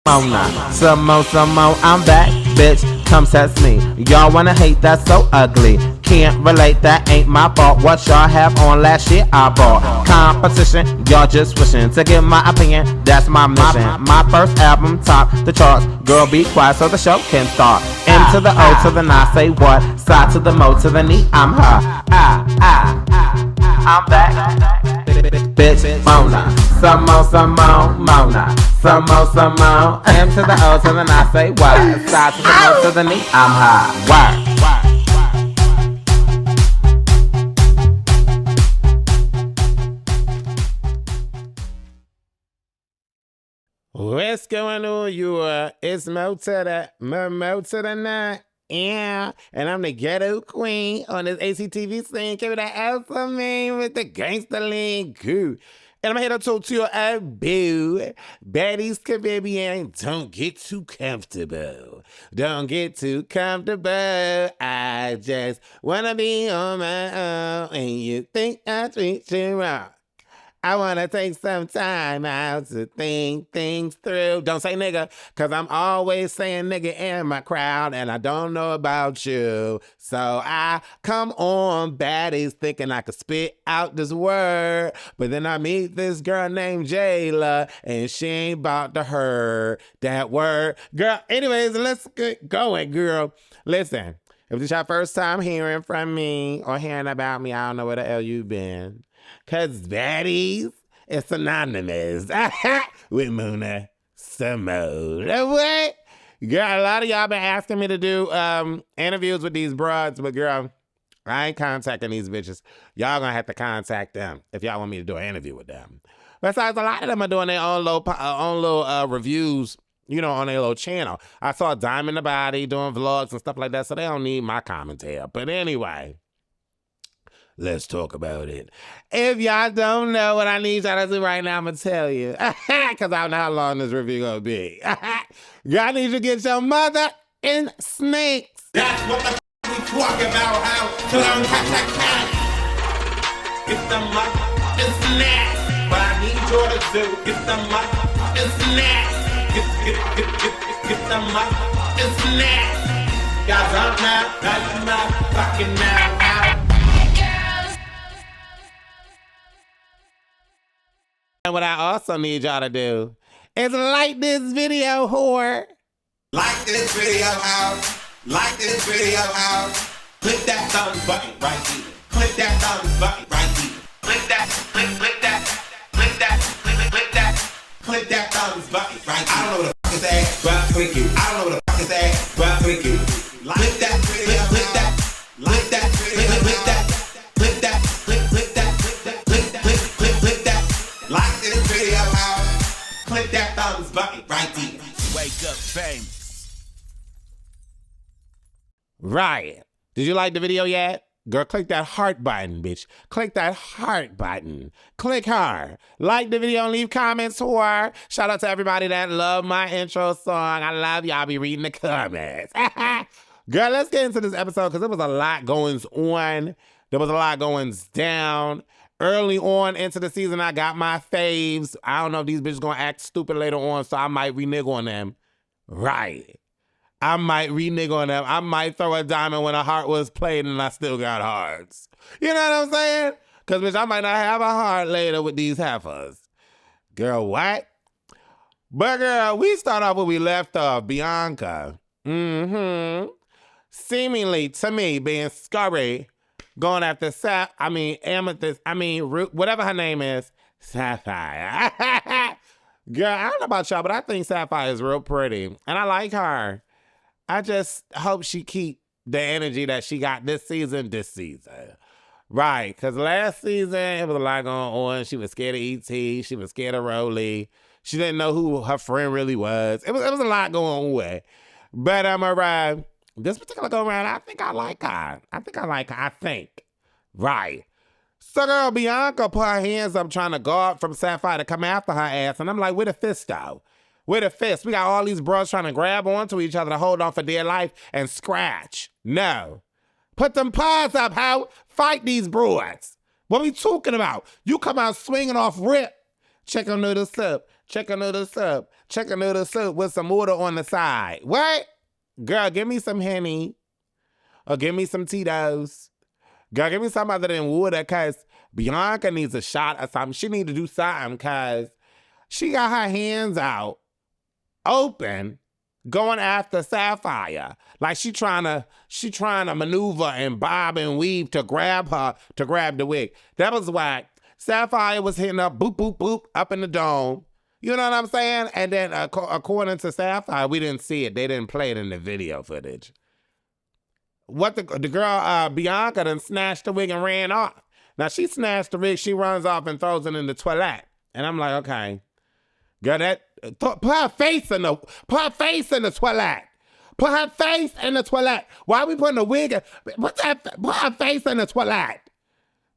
Some more, I'm back, bitch, come test me. Y'all wanna hate, that's so ugly. Can't relate, that ain't my fault. What y'all have on last year, I bought. Competition, y'all just wishing to get my opinion, that's my mission. My first album, top the charts. Girl, be quiet so the show can start. M to the O to the N, say what? Side to the Mo to the knee, I'm her. I'm back. Bitch, Mona. Some more, Mona. Some more. M to the O to the N, say what? Side to the Mo to the knee, I'm her. Word. What's going on, you? It's Mo to the Nine. Yeah, and I'm the ghetto queen on this ACTV scene. Give me that L for me with the gangster lean goo. And I'm here to talk to you boo. Baddies, Caribbean, don't get too comfortable. Don't get too comfortable. I just wanna be on my own, and you think I treat you wrong. I wanna take some time out to think things through. Don't say nigga, cause I'm always saying nigga in my crowd, and I don't know about you. So I come on Baddies thinking I could spit out this word, but then I meet this girl named Jela, and she ain't about to hear that word. Girl, anyways, let's get going, girl. Listen, if this is your first time hearing from me or hearing about me, I don't know where the hell you been. Cause Baddies is synonymous with Mona Samone. What? Girl, a lot of y'all been asking me to do interviews with these broads, but girl, I ain't contacting these bitches. Y'all gonna have to contact them if y'all want me to do an interview with them. Besides, a lot of them are doing their own little reviews, you know, on their little channel. I saw Diamond the Body doing vlogs and stuff like that, so they don't need my commentary. But anyway, let's talk about it. If y'all don't know what I need y'all to do right now, I'm going to tell you. Because I don't know how long this review going to be. Y'all need to get your mother in snakes. That's what the we talk about, how to learn cat. Get the mother in snacks. What I need you to do, get the mother in snacks. Get the mother in snacks. Y'all don't know, now you know, fucking now, how. And what I also need y'all to do is like this video, whore. Like this video out. Like this video out. Click that thumbs button right here. Click that thumbs button right here. Click that, click that, click that, click that. Click that thumbs button right here. I don't know what the fuck is that, but click it. I don't know what the fuck is that, but click it. Click that, click that, click that, click that, click that, click that, click that. Like this video out. Click that thumbs button right here. Wake up famous. Right. Did you like the video yet? Girl, click that heart button, bitch. Click that heart button. Click her. Like the video and leave comments for her. Shout out to everybody that loved my intro song. I love y'all. Be reading the comments. Girl, let's get into this episode because there was a lot going on. There was a lot going down. Early on into the season, I got my faves. I don't know if these bitches gonna act stupid later on, so I might renege on them. Right. I might renege on them. I might throw a diamond when a heart was played and I still got hearts. You know what I'm saying? Because, bitch, I might not have a heart later with these heifers. Girl, what? But, girl, we start off where we left off. Bianca. Seemingly, to me, being scurry, going after Amethyst, whatever her name is, Sapphire. Girl, I don't know about y'all, but I think Sapphire is real pretty. And I like her. I just hope she keep the energy that she got this season. Right, because last season, it was a lot going on. She was scared of E.T. She was scared of Rolly. She didn't know who her friend really was. It was a lot going on. But this particular go-around, I think I like her. I think. Right. So, girl, Bianca put her hands up trying to guard from Sapphire to come after her ass. And I'm like, where the fist, though? Where the fist? We got all these bros trying to grab onto each other to hold on for dear life and scratch. No. Put them paws up, how? Fight these broads. What we talking about? You come out swinging off rip. Chicken noodle soup. Chicken noodle soup. Chicken noodle soup with some water on the side. What? Girl, give me some Henny. Or give me some Tito's. Girl, give me something other than water, because Bianca needs a shot or something. She need to do something, because she got her hands out, open, going after Sapphire. Like she trying to maneuver and bob and weave to grab the wig. That was why Sapphire was hitting up, boop, boop, boop, up in the dome. You know what I'm saying? And then according to Sapphire, we didn't see it. They didn't play it in the video footage. What the girl, Bianca done snatched the wig and ran off. Now she snatched the wig, she runs off and throws it in the toilet. And I'm like, okay. Girl, put her face in the toilet. Put her face in the toilet. Why are we putting the wig in? Put her face in the toilet.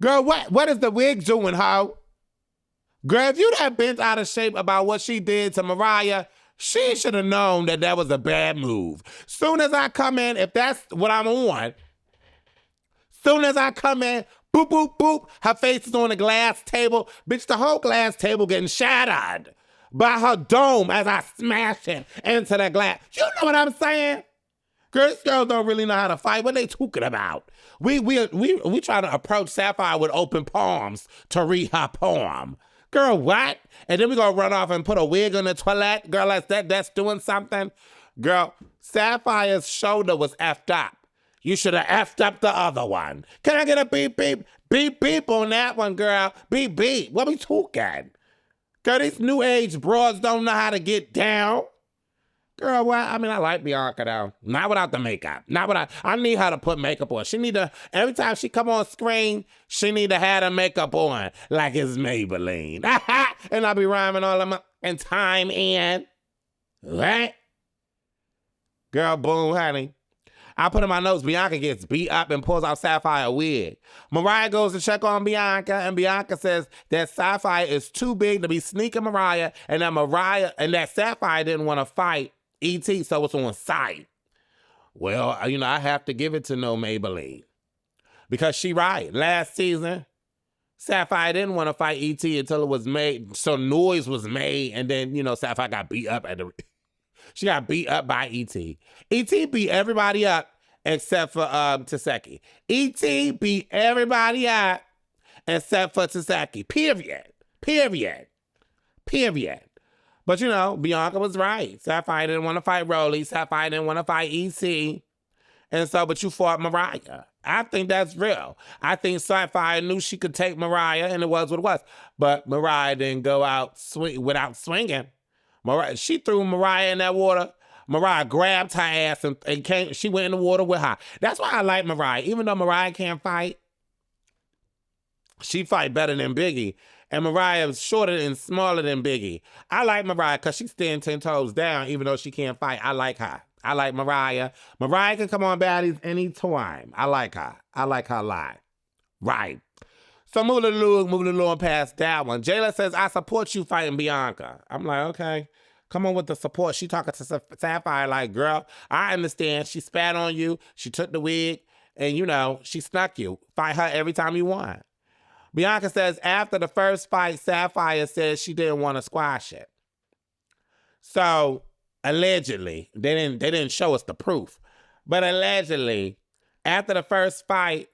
Girl, what is the wig doing, ho? Girl, if you'd have been out of shape about what she did to Mariah, she should have known that was a bad move. Soon as I come in, if that's what I'm on, soon as I come in, boop, boop, boop, her face is on the glass table. Bitch, the whole glass table getting shattered by her dome as I smash it into the glass. You know what I'm saying? Girl, these girls don't really know how to fight. What they talking about? We try to approach Sapphire with open palms to read her poem. Girl, what? And then we gonna run off and put a wig on the toilet? Girl, that's doing something? Girl, Sapphire's shoulder was effed up. You should have effed up the other one. Can I get a beep, beep, beep, beep on that one, girl? Beep, beep. What we talking? Girl, these new age broads don't know how to get down. Girl, what? I mean, I like Bianca, though. Not without the makeup. I need her to put makeup on. She need to, every time she come on screen, she need to have the makeup on like it's Maybelline. And I'll be rhyming all of my, and time in. What? Girl, boom, honey. I put in my notes, Bianca gets beat up and pulls out Sapphire wig. Mariah goes to check on Bianca, and Bianca says that Sapphire is too big to be sneaking Mariah, and that Sapphire didn't want to fight E.T., so it's on sight. Well, I have to give it to no Maybelline. Because she right. Last season, Sapphire didn't want to fight E.T. until it was made, so noise was made, and then, Sapphire got beat up she got beat up by E.T. E.T. beat everybody up except for Taseki. E.T. beat everybody up except for Taseki. Period. But, Bianca was right. Sapphire didn't want to fight Rolly. Sapphire didn't want to fight E.T. And so, but you fought Mariah. I think that's real. I think Sapphire knew she could take Mariah, and it was what it was. But Mariah didn't go out without swinging. She threw Mariah in that water. Mariah grabbed her ass and came. She went in the water with her. That's why I like Mariah. Even though Mariah can't fight, she fight better than Biggie. And Mariah is shorter and smaller than Biggie. I like Mariah because she stands 10 toes down even though she can't fight. I like her. I like Mariah. Mariah can come on Baddies anytime. I like her. I like her a lot. Right. So moving along past that one. Jayla says, I support you fighting Bianca. I'm like, okay. Come on with the support. She talking to Sapphire like, girl, I understand. She spat on you. She took the wig. And, she snuck you. Fight her every time you want. Bianca says, after the first fight, Sapphire says she didn't want to squash it. So, allegedly, they didn't show us the proof. But allegedly, after the first fight,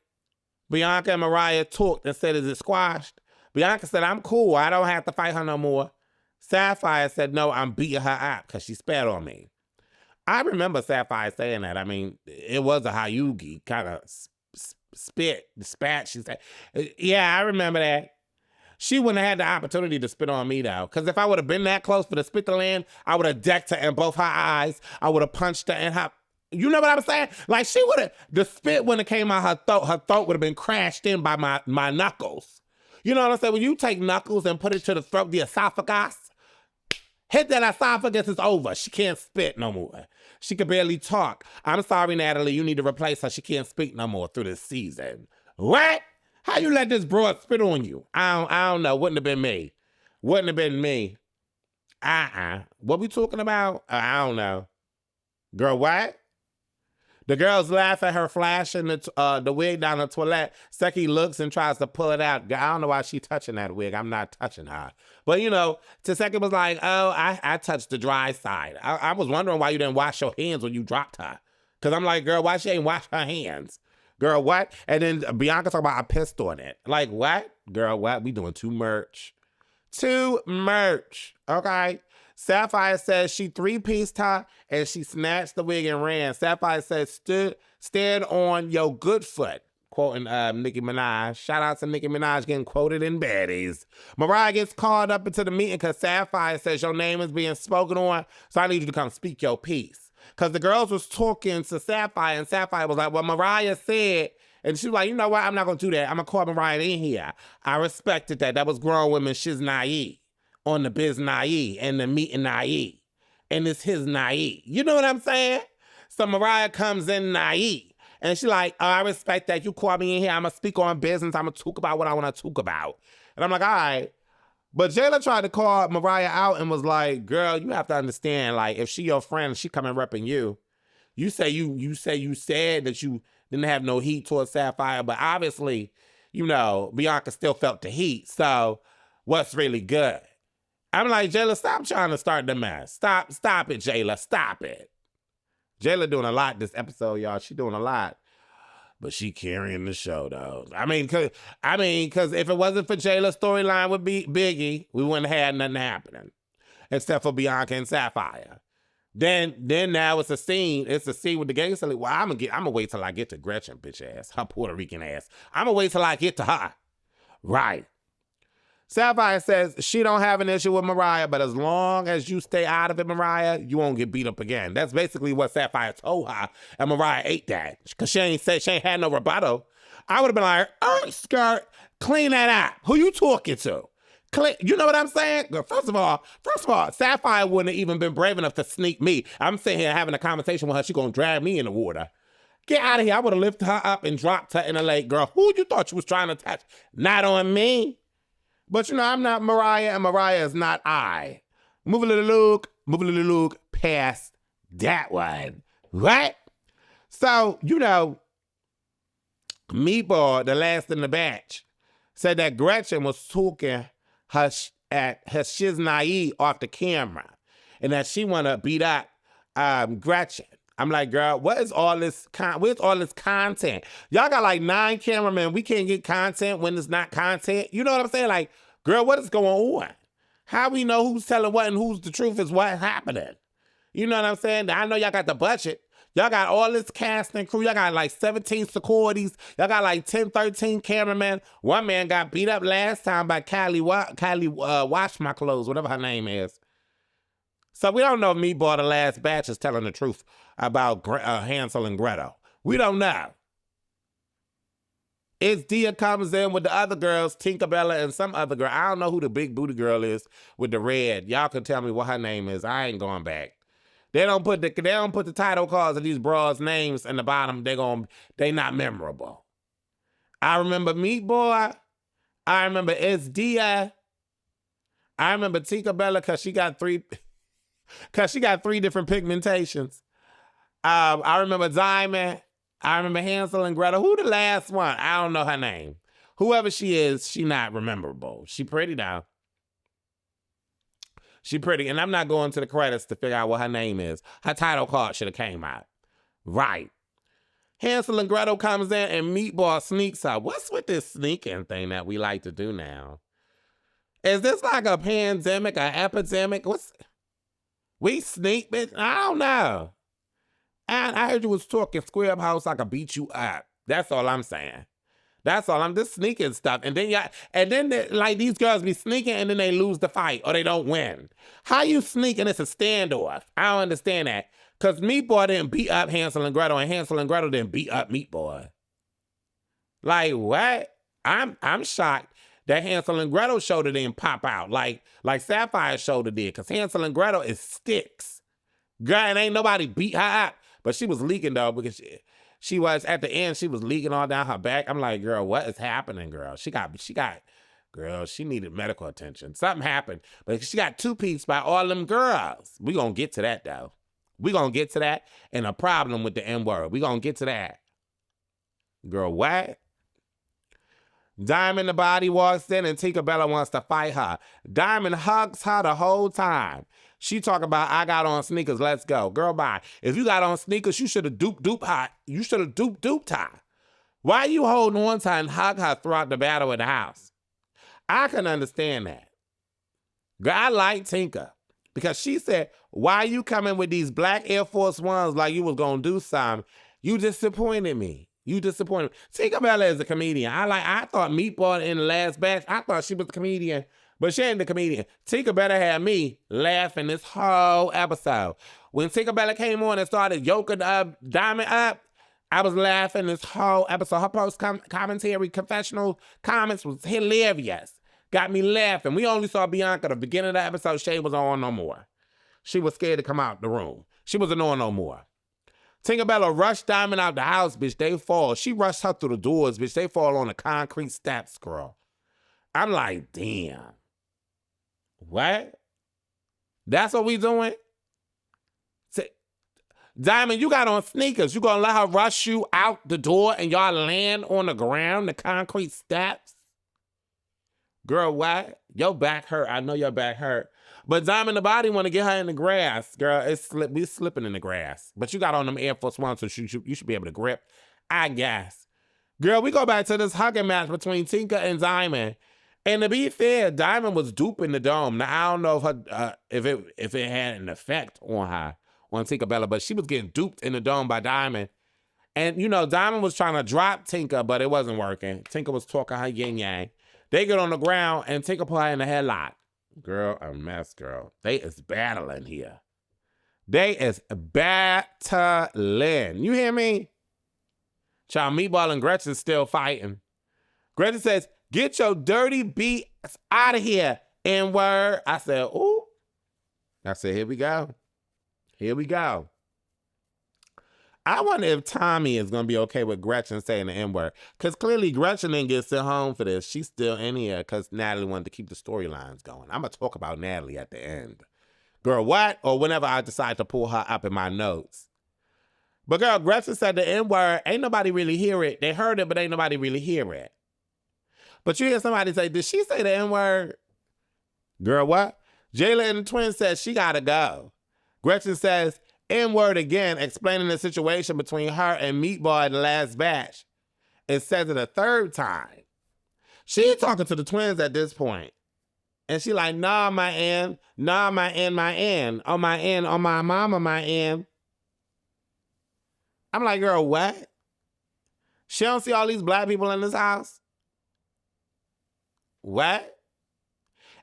Bianca and Mariah talked and said, is it squashed? Bianca said, I'm cool. I don't have to fight her no more. Sapphire said, no, I'm beating her up because she spat on me. I remember Sapphire saying that. I mean, it was a Hayugi kind of spat, she said. Yeah, I remember that. She wouldn't have had the opportunity to spit on me, though. Because if I would have been that close for the spit to land, I would have decked her in both her eyes. I would have punched her in her... You know what I'm saying? Like, she would have... The spit wouldn't have came out her throat would have been crashed in by my knuckles. You know what I'm saying? When you take knuckles and put it to the throat, the esophagus, hit that esophagus, it's over. She can't spit no more. She can barely talk. I'm sorry, Natalie, you need to replace her. She can't speak no more through this season. What? How you let this broad spit on you? I don't know. Wouldn't have been me. What we talking about? I don't know. Girl, what? The girls laugh at her flashing the wig down the toilet. Seki looks and tries to pull it out. I don't know why she touching that wig. I'm not touching her. But, you know, Seki was like, oh, I touched the dry side. I was wondering why you didn't wash your hands when you dropped her. Because I'm like, girl, why she ain't wash her hands? Girl, what? And then Bianca talking about I pissed on it. Like, what? Girl, what? We doing too much. Too much. Okay? Sapphire says she three-pieced her and she snatched the wig and ran. Sapphire says, stand on your good foot. Quoting Nicki Minaj. Shout out to Nicki Minaj getting quoted in Baddies. Mariah gets called up into the meeting because Sapphire says your name is being spoken on, so I need you to come speak your piece. Because the girls was talking to Sapphire, and Sapphire was like, well, Mariah said, and she was like, you know what, I'm not going to do that. I'm going to call Mariah in here. I respected that. That was grown women shiz naive. On the biz naive and the meeting naive. And it's his naive. You know what I'm saying? So Mariah comes in naive. And she like, oh, I respect that. You call me in here. I'm going to speak on business. I'm going to talk about what I want to talk about. And I'm like, all right. But Jayla tried to call Mariah out and was like, girl, you have to understand, like, if she your friend, she coming repping you. You said that you didn't have no heat towards Sapphire, but obviously, you know, Bianca still felt the heat. So what's really good? I'm like, Jayla, stop trying to start the mess. Stop it, Jayla. Stop it. Jayla doing a lot this episode, y'all. She doing a lot. But she carrying the show, though. I mean, cause if it wasn't for Jayla's storyline with Biggie, we wouldn't have had nothing happening. Except for Bianca and Sapphire. Then now it's a scene. It's a scene with the gangster. Well, I'm gonna wait till I get to Gretchen, bitch ass. Her Puerto Rican ass. I'm gonna wait till I get to her. Right. Sapphire says she don't have an issue with Mariah, but as long as you stay out of it, Mariah, you won't get beat up again. That's basically what Sapphire told her, and Mariah ate that because she ain't had no rebuttal. I would have been like, oh, skirt, clean that up. Who you talking to? You know what I'm saying? First of all, Sapphire wouldn't have even been brave enough to sneak me. I'm sitting here having a conversation with her. She gonna drag me in the water. Get out of here. I would have lifted her up and dropped her in the lake. Girl, who you thought you was trying to touch? Not on me. But, you know, I'm not Mariah, and Mariah is not I. Move a little look past that one. Right? So, you know, Meatball, the last in the batch, said that Gretchen was talking her shiz naive off the camera, and that she want to beat up Gretchen. I'm like, girl, where's all this content? Y'all got like 9 cameramen. We can't get content when it's not content. You know what I'm saying? Like, girl, what is going on? How we know who's telling what and who's the truth is what's happening? You know what I'm saying? I know y'all got the budget. Y'all got all this cast and crew. Y'all got like 17 securities. Y'all got like 10, 13 cameramen. One man got beat up last time by Kylie Wash My Clothes, whatever her name is. So we don't know if Meatball, the last batch, is telling the truth about Hansel and Gretel. We don't know. It's Dia comes in with the other girls, Tinka, Bella, and some other girl. I don't know who the big booty girl is with the red. Y'all can tell me what her name is. I ain't going back. They don't put the title cards of these bras' names in the bottom. They not memorable. I remember Meatball. I remember It's Dia. I remember Tinka Bella because she got 3 different pigmentations. I remember Diamond. I remember Hansel and Gretel. Who the last one? I don't know her name. Whoever she is, she not rememberable. She pretty now. She pretty. And I'm not going to the credits to figure out what her name is. Her title card should have came out. Right. Hansel and Gretel comes in and Meatball sneaks out. What's with this sneaking thing that we like to do now? Is this like a pandemic, an epidemic? We sneak, bitch? I don't know. And I heard you was talking Square House, I could beat you up. That's all I'm saying. That's all. I'm just sneaking stuff. And then like these girls be sneaking and then they lose the fight or they don't win. How you sneak and it's a standoff? I don't understand that. Because Meatball didn't beat up Hansel and Gretel and Hansel and Gretel didn't beat up Meatball. Like what? I'm shocked that Hansel and Gretel's shoulder didn't pop out like Sapphire's shoulder did. Because Hansel and Gretel is sticks. Girl, and ain't nobody beat her up. But she was leaking, though, because she was, at the end, she was leaking all down her back. I'm like, girl, what is happening, girl? She needed medical attention. Something happened. But she got 2-pieced by all them girls. We gonna get to that, though. We gonna get to that and a problem with the N-word. We gonna get to that. Girl, what? Diamond the Baddie walks in and Tinka wants to fight her. Diamond hugs her the whole time. She talk about, I got on sneakers, let's go. Girl, bye. If you got on sneakers, you should have duped her. You should have duped her. Why are you holding on to her and hug her throughout the battle at the house? I can understand that. Girl, I like Tinka because she said, why you coming with these black Air Force Ones like you was going to do something? You disappointed me. You disappointed me. Tinka is a comedian. I thought Meatball in the last batch, I thought she was a comedian, but she ain't the comedian. Tinka had me laughing this whole episode. When Tinka came on and started yoking Diamond up, I was laughing this whole episode. Her post-commentary, confessional comments was hilarious. Got me laughing. We only saw Bianca. The beginning of the episode, Shay was on no more. She was scared to come out the room. She wasn't on no more. Tinka rushed Diamond out the house, bitch. They fall. She rushed her through the doors, bitch. They fall on the concrete steps, girl. I'm like, damn. What? That's what we doing? Diamond, you got on sneakers. You gonna let her rush you out the door and y'all land on the ground, the concrete steps? Girl, what? Your back hurt. I know your back hurt. But Diamond the Baddie want to get her in the grass. Girl, we slipping in the grass. But you got on them Air Force Ones, so you should be able to grip, I guess. Girl, we go back to this hugging match between Tinka and Diamond. And to be fair, Diamond was duping the dome. Now, I don't know if it had an effect on her, on Tinka, but she was getting duped in the dome by Diamond. And, Diamond was trying to drop Tinka, but it wasn't working. Tinka was talking her yin-yang. They get on the ground, and Tinka put her in the headlock. Girl, a mess, girl. They is battling here. They is battling. You hear me? Child, Meatball and Gretchen still fighting. Gretchen says, get your dirty beats out of here, N-word. I said, ooh. I said, here we go. Here we go. I wonder if Tommy is going to be okay with Gretchen saying the N-word. Because clearly Gretchen didn't get sent home for this. She's still in here because Natalie wanted to keep the storylines going. I'm going to talk about Natalie at the end. Girl, what? Or whenever I decide to pull her up in my notes. But girl, Gretchen said the N-word. Ain't nobody really hear it. They heard it, but ain't nobody really hear it. But you hear somebody say, did she say the N-word? Girl, what? Jayla and the twins said she got to go. Gretchen says, N-word again, explaining the situation between her and Meatball in the last batch. It says it a third time. She ain't talking to the twins at this point. And she like, nah, my N. Nah, my N, my N. On my N, on my mama, my N. I'm like, girl, what? She don't see all these black people in this house? What?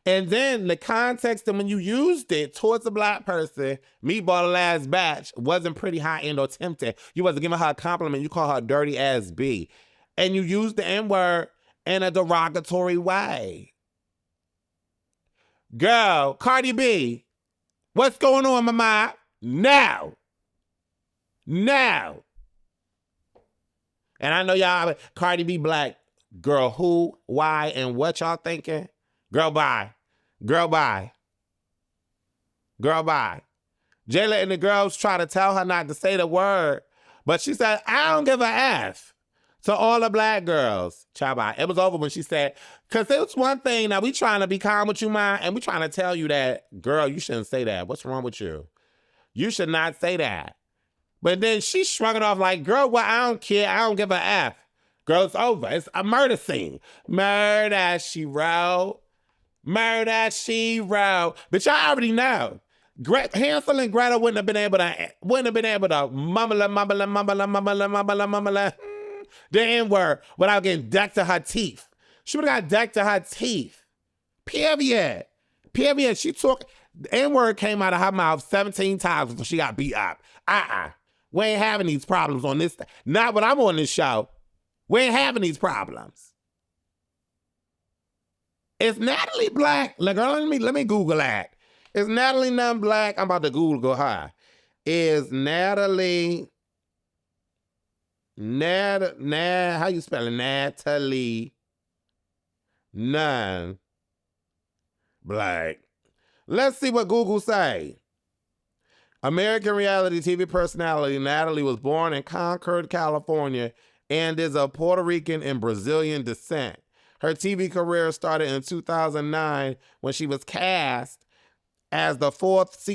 And then the context and when you used it towards a black person, Meatball the last batch wasn't pretty high-end or tempting. You wasn't giving her a compliment. You call her a dirty ass B. And you used the N-word in a derogatory way. Girl, Cardi B, what's going on, mama? Now. Now. And I know y'all, Cardi B black. Girl, who, why, and what y'all thinking? Girl, bye. Girl, bye. Girl, bye. Jayla and the girls try to tell her not to say the word, but she said, I don't give a F to all the black girls. Child, bye. It was over when she said, because it's one thing, now we trying to be calm with you, ma, and we trying to tell you that, girl, you shouldn't say that. What's wrong with you? You should not say that. But then she shrugged it off like, girl, well, I don't care. I don't give a F. Girl, it's over. It's a murder scene. Murder, she wrote. Murder, she wrote. But y'all already know. Hansel and Gretel wouldn't have been able to mumble the N-word without getting decked to her teeth. She would have got decked to her teeth. Period. Period. She took, the N-word came out of her mouth 17 times until she got beat up. We ain't having these problems on this. Not when I'm on this show. We ain't having these problems. Is Natalie black? Like, let me Google that. Is Natalie non-black? I'm about to Google her. Is Natalie, how you spell it? Natalie non-black. Let's see what Google say. American reality TV personality Natalie was born in Concord, California, and is of Puerto Rican and Brazilian descent. Her TV career started in 2009 when she was cast as the fourth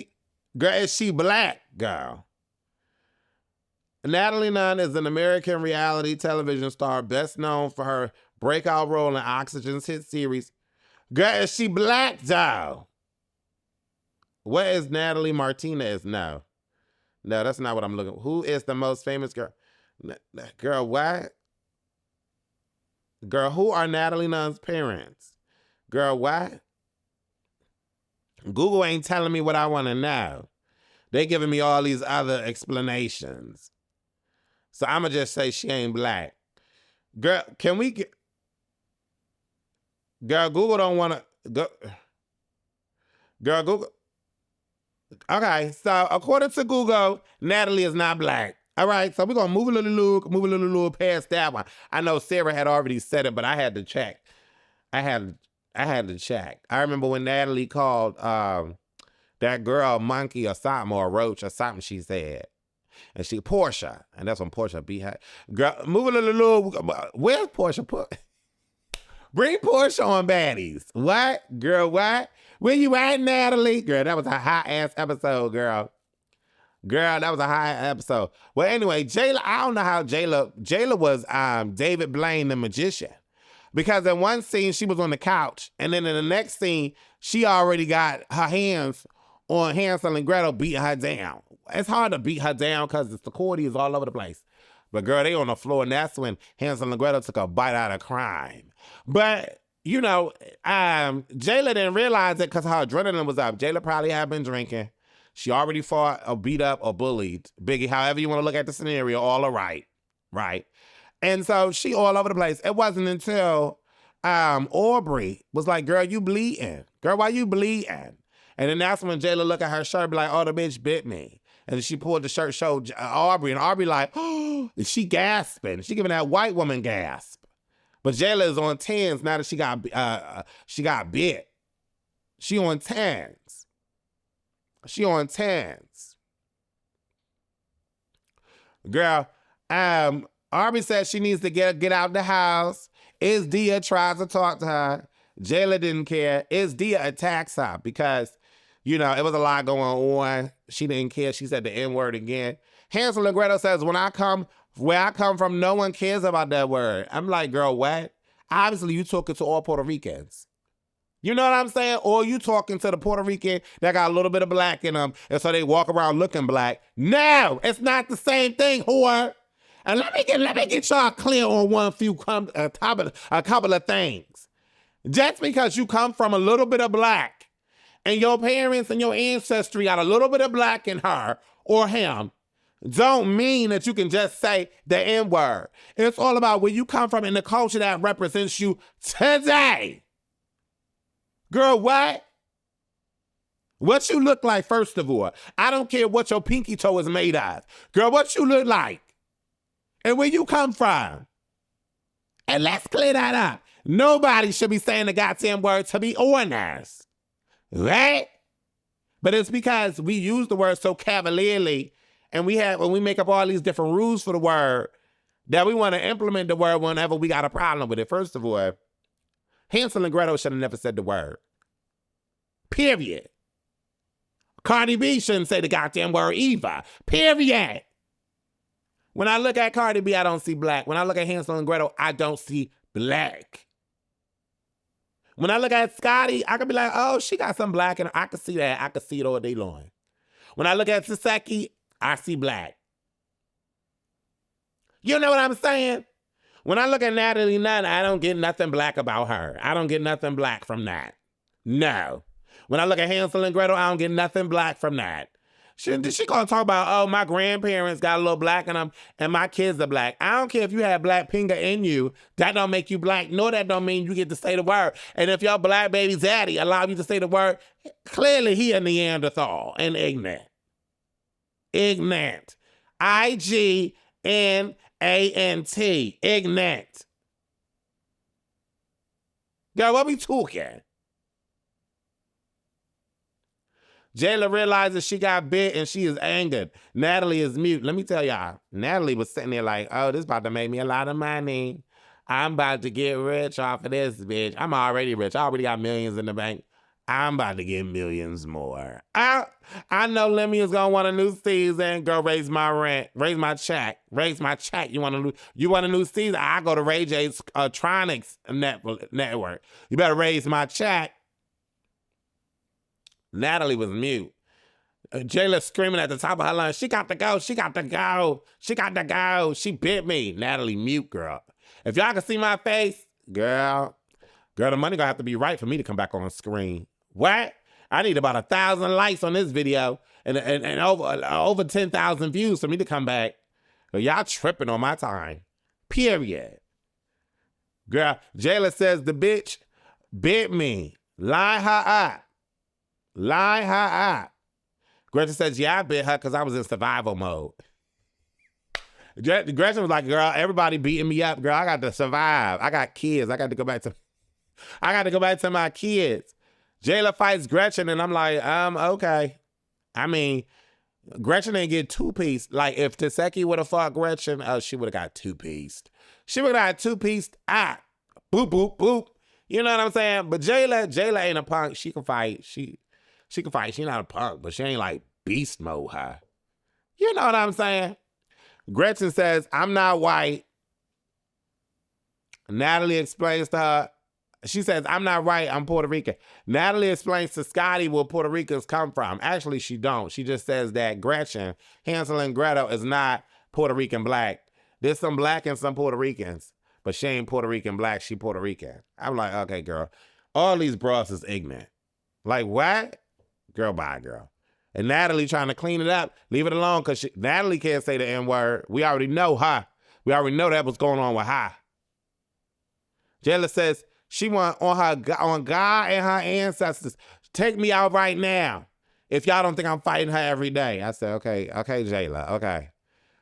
girl. Is she black, girl? Natalie Nunn is an American reality television star best known for her breakout role in Oxygen's hit series. Girl, is she black, though? What is Natalie Martinez? No, that's not what I'm looking for. Who is the most famous girl? Girl, what? Girl, who are Natalie Nunn's parents? Girl, what? Google ain't telling me what I want to know. They giving me all these other explanations. So I'm going to just say she ain't black. Girl, can we get... Girl, Google don't want to... Girl, Google... Okay, so according to Google, Natalie is not black. All right, so we're going to move a little past that one. I know Sarah had already said it, but I had to check. I had to check. I remember when Natalie called that girl a monkey or something, or a roach or something she said. And she, Portia. And that's when Portia beat her. Girl, move a little, where's Portia put? Bring Portia on Baddies. What? Girl, what? Where you at, Natalie? Girl, that was a hot-ass episode, girl. Girl, that was a high episode. Well, anyway, Jayla, I don't know how Jayla was David Blaine, the magician. Because in one scene, she was on the couch. And then in the next scene, she already got her hands on Hansel and Gretel beating her down. It's hard to beat her down because the security is all over the place. But girl, they on the floor, and that's when Hansel and Gretel took a bite out of crime. But, you know, Jayla didn't realize it because her adrenaline was up. Jayla probably had been drinking. She already fought or beat up or bullied. Biggie, however you want to look at the scenario, all are right. And so she all over the place. It wasn't until Aubrey was like, girl, you bleeding. Girl, why you bleeding? And then that's when Jayla look at her shirt and be like, oh, the bitch bit me. And she pulled the shirt, showed Aubrey, and Aubrey like, oh, she gasping. She giving that white woman gasp. But Jayla is on 10s now that she got bit. She on 10s. She on 10s. Girl, Aubrey says she needs to get out the house. Dia tries to talk to her. Jayla didn't care. Dia attacks her because, you know, it was a lot going on. She didn't care. She said the N-word again. Hansel and Gretel says, where I come from, no one cares about that word. I'm like, girl, what? Obviously, you talking to all Puerto Ricans. You know what I'm saying? Or you talking to the Puerto Rican that got a little bit of black in them, and so they walk around looking black. No, it's not the same thing, whore. And let me get y'all clear on a couple of things. Just because you come from a little bit of black, and your parents and your ancestry got a little bit of black in her or him, don't mean that you can just say the N-word. It's all about where you come from and the culture that represents you today. Girl, what? What you look like, first of all. I don't care what your pinky toe is made of. Girl, what you look like. And where you come from. And let's clear that up. Nobody should be saying the goddamn word to be honest. Right? But it's because we use the word so cavalierly, and when we make up all these different rules for the word, that we want to implement the word whenever we got a problem with it. First of all, Hansel and Gretel should have never said the word. Period. Cardi B shouldn't say the goddamn word either. Period. When I look at Cardi B, I don't see black. When I look at Hansel and Gretel, I don't see black. When I look at Scotty, I could be like, oh, she got some black in her. I could see that. I could see it all day long. When I look at Sasaki, I see black. You know what I'm saying? When I look at Natalie Nunn, I don't get nothing black about her. I don't get nothing black from that. No. When I look at Hansel and Gretel, I don't get nothing black from that. She gonna talk about, oh, my grandparents got a little black in them and my kids are black. I don't care if you have black pinga in you. That don't make you black. No, that don't mean you get to say the word. And if your black baby's daddy allow you to say the word, clearly he a Neanderthal and ignorant. Ignorant. IGNANT. Ignorant. Girl, what we talking? Jayla realizes she got bit and she is angered. Natalie is mute. Let me tell y'all, Natalie was sitting there like, oh, this about to make me a lot of money. I'm about to get rich off of this, bitch. I'm already rich. I already got millions in the bank. I'm about to get millions more. I know Lemmy is gonna want a new season. Go raise my rent, raise my check, raise my check. You want a new season? I go to Ray J's Tronics network. You better raise my check. Natalie was mute. Jayla screaming at the top of her lungs, she got to go, she got to go, she got to go. She bit me. Natalie mute, girl. If y'all can see my face, girl, the money gonna have to be right for me to come back on the screen. What? I need about 1,000 likes on this video and over 10,000 views for me to come back. Y'all tripping on my time. Period. Girl, Jayla says the bitch bit me. Line her up. Line her up. Gretchen says, yeah, I bit her because I was in survival mode. Gretchen was like, girl, everybody beating me up. Girl, I got to survive. I got kids. I got to go back to my kids. Jayla fights Gretchen, and I'm like, okay. I mean, Gretchen didn't get two-pieced. Like, if Taseki would have fought Gretchen, she would have got two-pieced. She would have got two-pieced. Boop, boop, boop. You know what I'm saying? But Jayla ain't a punk. She can fight. She can fight. She not a punk, but she ain't like beast mode her. You know what I'm saying? Gretchen says, I'm not white. Natalie explains to her, she says, I'm not white, I'm Puerto Rican. Natalie explains to Scotty where Puerto Ricans come from. Actually, she don't. She just says that Gretchen, Hansel and Gretel, is not Puerto Rican black. There's some black and some Puerto Ricans, but she ain't Puerto Rican black, she Puerto Rican. I'm like, okay, girl. All these bros is ignorant. Like, what? Girl, bye, girl. And Natalie trying to clean it up. Leave it alone, because Natalie can't say the N-word. We already know her. We already know that what's going on with her. Jela says she want on God and her ancestors. Take me out right now. If y'all don't think I'm fighting her every day. I said, okay, Jayla, okay.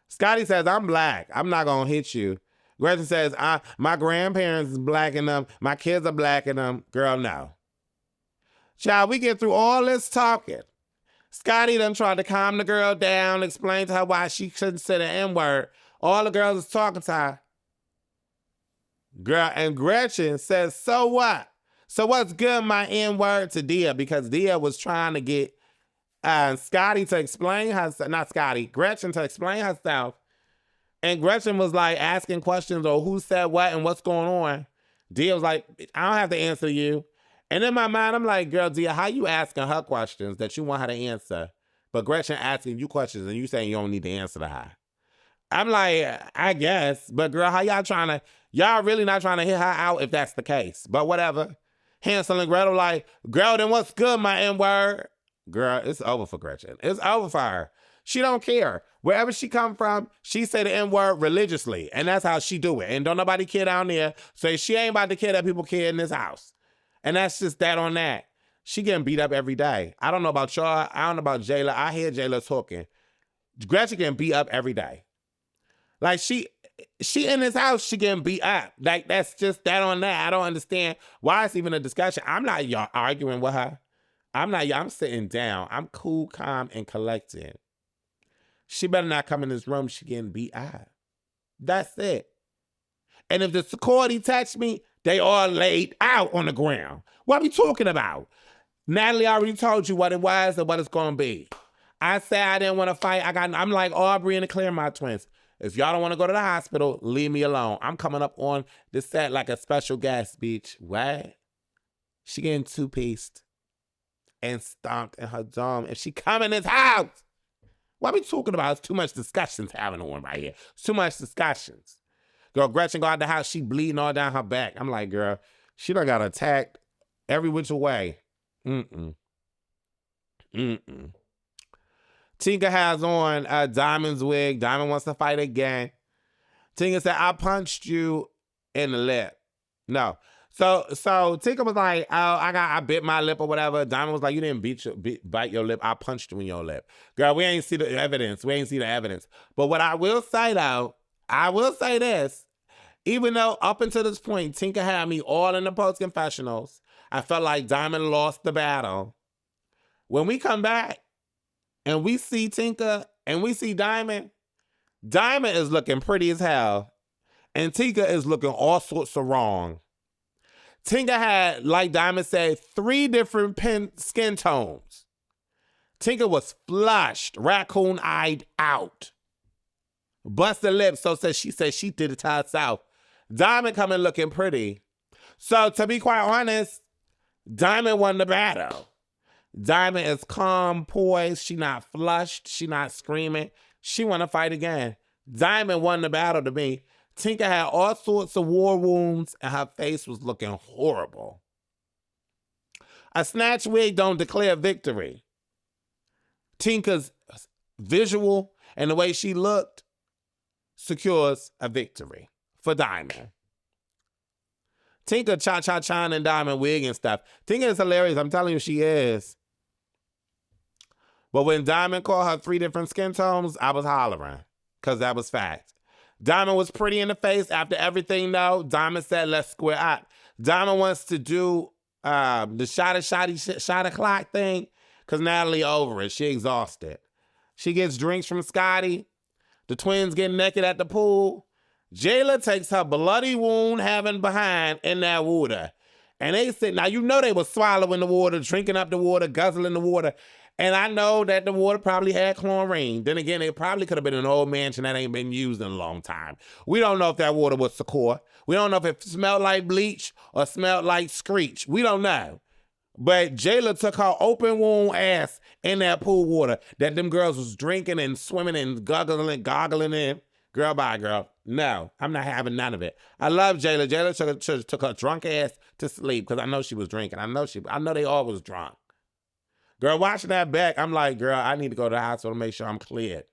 Scotty says, I'm black. I'm not going to hit you. Gretchen says, my grandparents is black in them. My kids are black in them. Girl, no. Child, we get through all this talking. Scotty done tried to calm the girl down, explain to her why she shouldn't say the N-word. All the girls is talking to her. Girl, and Gretchen says, so what? So what's good, my N-word, to Dia? Because Dia was trying to get Scotty to explain herself, not Scotty, Gretchen to explain herself. And Gretchen was like asking questions or who said what and what's going on. Dia was like, I don't have to answer you. And in my mind, I'm like, girl, Dia, how you asking her questions that you want her to answer? But Gretchen asking you questions and you saying you don't need to answer to her. I'm like, I guess. But girl, how y'all really not trying to hit her out if that's the case. But whatever. Hansel and Gretel like, girl, then what's good, my N-word? Girl, it's over for Gretchen. It's over for her. She don't care. Wherever she come from, she say the N-word religiously. And that's how she do it. And don't nobody care down there. So she ain't about to care that people care in this house. And that's just that on that. She getting beat up every day. I don't know about y'all. I don't know about Jayla. I hear Jayla talking. Gretchen getting beat up every day. Like she in this house, she getting beat up. Like that's just that on that. I don't understand why it's even a discussion. I'm not arguing with her. I'm sitting down. I'm cool, calm, and collected. She better not come in this room. She getting beat up. That's it. And if the security touch me, they all laid out on the ground. What are we talking about? Natalie already told you what it was and what it's going to be. I said I didn't want to fight. I'm like Aubrey and the Claremont twins. If y'all don't want to go to the hospital, leave me alone. I'm coming up on the set like a special guest, bitch. What? She getting two-pieced and stomped in her dome. If she come in this house, what are we talking about? It's too much discussions having on right here. It's too much discussions. Girl, Gretchen go out the house, she bleeding all down her back. I'm like, girl, she done got attacked every which way. Tinka has on Diamond's wig. Diamond wants to fight again. Tinka said, I punched you in the lip. No. So Tinka was like, oh, I bit my lip or whatever. Diamond was like, you didn't bite your lip. I punched you in your lip. Girl, we ain't see the evidence. But what I will say though, I will say this. Even though up until this point, Tinka had me all in the post confessionals, I felt like Diamond lost the battle. When we come back and we see Tinka and we see Diamond, Diamond is looking pretty as hell. And Tinka is looking all sorts of wrong. Tinka had, like Diamond said, 3 different skin tones. Tinka was flushed, raccoon-eyed out. Busted lips, she said she did it to herself. Diamond coming looking pretty. So to be quite honest, Diamond won the battle. Diamond is calm, poised. She not flushed. She not screaming. She want to fight again. Diamond won the battle to me. Tinka had all sorts of war wounds and her face was looking horrible. A snatch wig don't declare victory. Tinka's visual and the way she looked secures a victory for Diamond. Tinka cha-cha-cha and Diamond wig and stuff. Tinka is hilarious. I'm telling you, she is. But when Diamond called her 3 different skin tones, I was hollering because that was fact. Diamond was pretty in the face after everything, though. Diamond said, let's square up. Diamond wants to do the shot clock thing because Natalie over it. She exhausted. She gets drinks from Scotty. The twins get naked at the pool. Jayla takes her bloody wound having behind in that water. And they said, now you know they were swallowing the water, drinking up the water, guzzling the water. And I know that the water probably had chlorine. Then again, it probably could have been an old mansion that ain't been used in a long time. We don't know if that water was Secor. We don't know if it smelled like bleach or smelled like screech. We don't know. But Jayla took her open wound ass in that pool water that them girls was drinking and swimming and goggling in. Girl, bye, girl. No, I'm not having none of it. I love Jayla. Jayla took her drunk ass to sleep because I know she was drinking. I know they all was drunk. Girl, watching that back, I'm like, girl, I need to go to the hospital to make sure I'm cleared.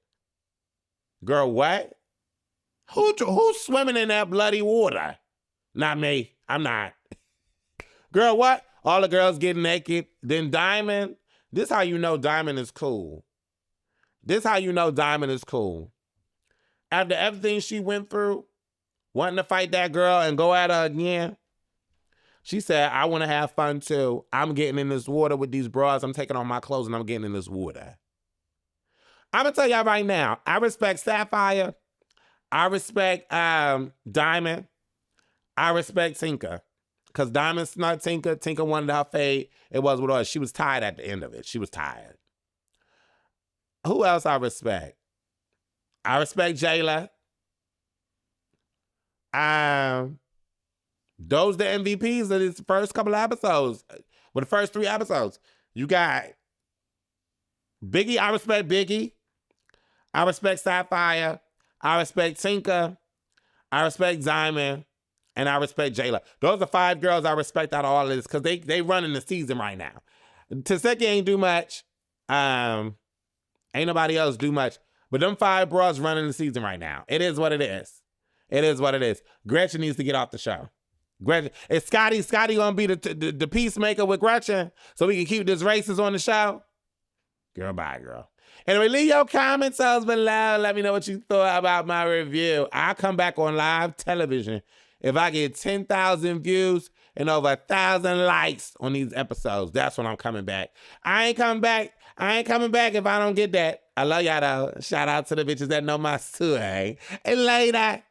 Girl, what? Who's swimming in that bloody water? Not me. I'm not. Girl, what? All the girls getting naked. Then Diamond. This how you know Diamond is cool. This how you know Diamond is cool. After everything she went through, wanting to fight that girl and go at her again, she said, I want to have fun too. I'm getting in this water with these bras. I'm taking off my clothes and I'm getting in this water. I'm going to tell y'all right now, I respect Sapphire. I respect Diamond. I respect Tinka. Because Diamond's not Tinka. Tinka wanted her fade. It was what it was. She was tired at the end of it. She was tired. Who else I respect? I respect Jayla. Those the MVPs of these first couple of episodes. Well, the first 3 episodes. You got Biggie. I respect Biggie. I respect Sapphire. I respect Tinka. I respect Diamond. And I respect Jayla. Those are 5 girls I respect out of all of this because they running the season right now. Taseki ain't do much. Ain't nobody else do much. But them 5 bros running the season right now. It is what it is. It is what it is. Gretchen needs to get off the show. Gretchen, is Scotty gonna be the peacemaker with Gretchen so we can keep this racist on the show? Girl, bye, girl. Anyway, leave your comments below. Let me know what you thought about my review. I'll come back on live television if I get 10,000 views and over 1,000 likes on these episodes. That's when I'm coming back. I ain't coming back if I don't get that. I love y'all though. Shout out to the bitches that know my story. And later.